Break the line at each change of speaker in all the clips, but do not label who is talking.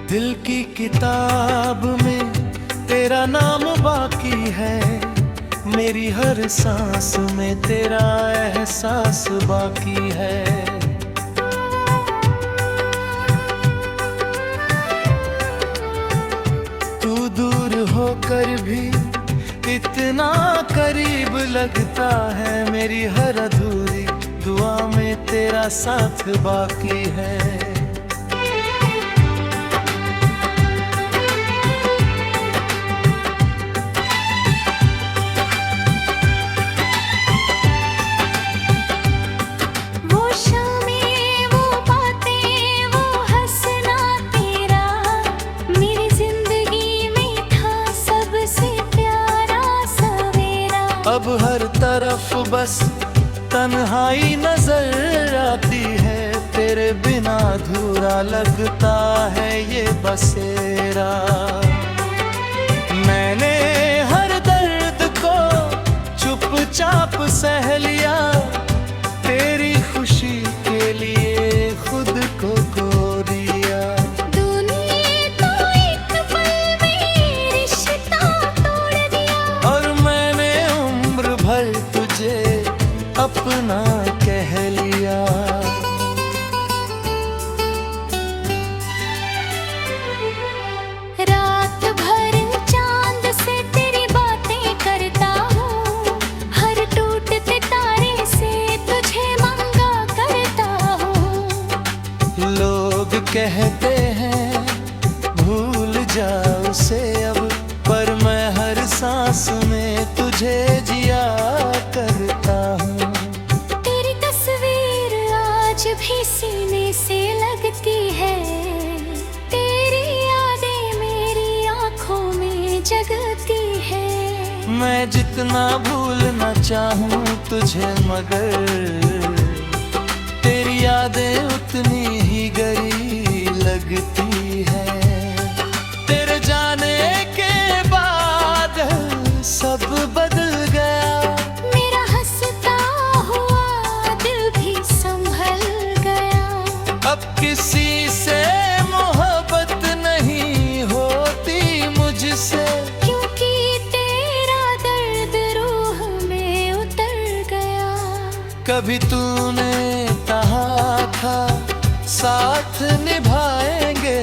दिल की किताब में तेरा नाम बाकी है, मेरी हर सांस में तेरा एहसास बाकी है। तू दूर होकर भी इतना करीब लगता है, मेरी हर अधूरी दुआ में तेरा साथ बाकी है। अब हर तरफ बस तन्हाई नजर आती है, तेरे बिना अधूरा लगता है ये बसेरा। मैंने हर दर्द को चुपचाप सह लिया, तेरी खुशी के लिए खुद को खो दिया। अपना कह लिया।
रात भर चांद से तेरी बातें करता हूँ, हर टूटते तारे से तुझे मंगा करता हूँ।
लोग कहते हैं भूल जाओ उसे अब, पर मैं हर सांस में तुझे जिया करता हूँ।
भी सीने से लगती है, तेरी यादें मेरी आंखों में जगती है।
मैं जितना भूलना चाहूँ तुझे, मगर तेरी यादें उतनी ही गहरी लगती है। तेरे जाने के बाद सब बदल गया,
मेरा हंसता हुआ दिल भी संभल गया।
अब किसी से मोहब्बत नहीं होती मुझसे,
क्योंकि तेरा दर्द रूह में उतर गया।
कभी तूने कहा था साथ निभाएंगे,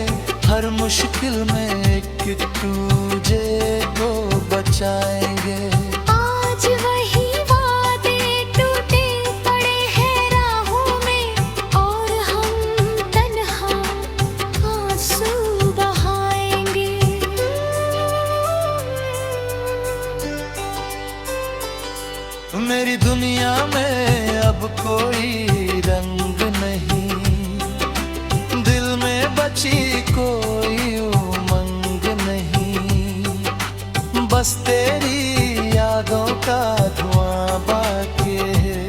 हर मुश्किल में कि तुझे को बचाएंगे।
आज वही वादे टूटे पड़े हैं राहों में, और हम तन्हा आंसू बहाएंगे।
मेरी दुनिया में अब कोई रंग नहीं, दिल में बची कोई उमंग नहीं, बस तेरी यादों का धुआं बाकी है,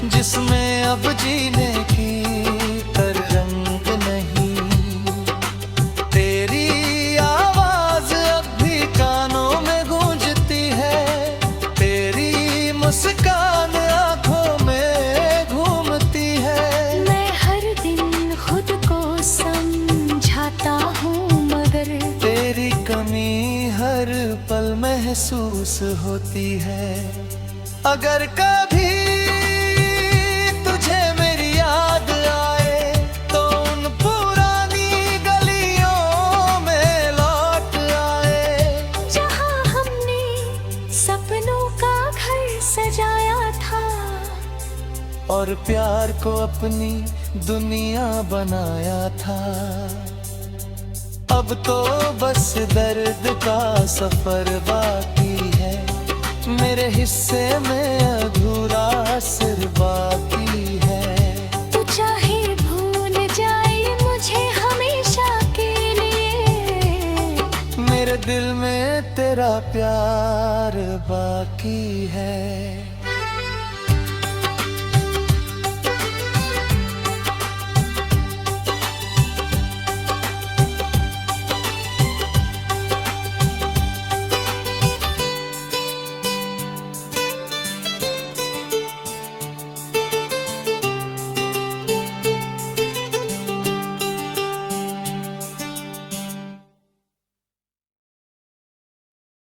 जिसमें अब जीने की तरंग नहीं। तेरी आवाज अब भी कानों में गूंजती है, तेरी मुस्कान आंखों में घूमती है।
मैं हर दिन खुद को समझाता हूँ, मगर
तेरी कमी हर पल महसूस होती है। अगर कभी तुझे मेरी याद आए तो उन पुरानी गलियों में लौट आए,
जहाँ हमने सपनों का घर सजाया था
और प्यार को अपनी दुनिया बनाया था। अब तो बस दर्द का सफर बाकी है, मेरे हिस्से में अधूरा असर बाकी है।
तू चाहे भूल जाए मुझे हमेशा के लिए,
मेरे दिल में तेरा प्यार बाकी है।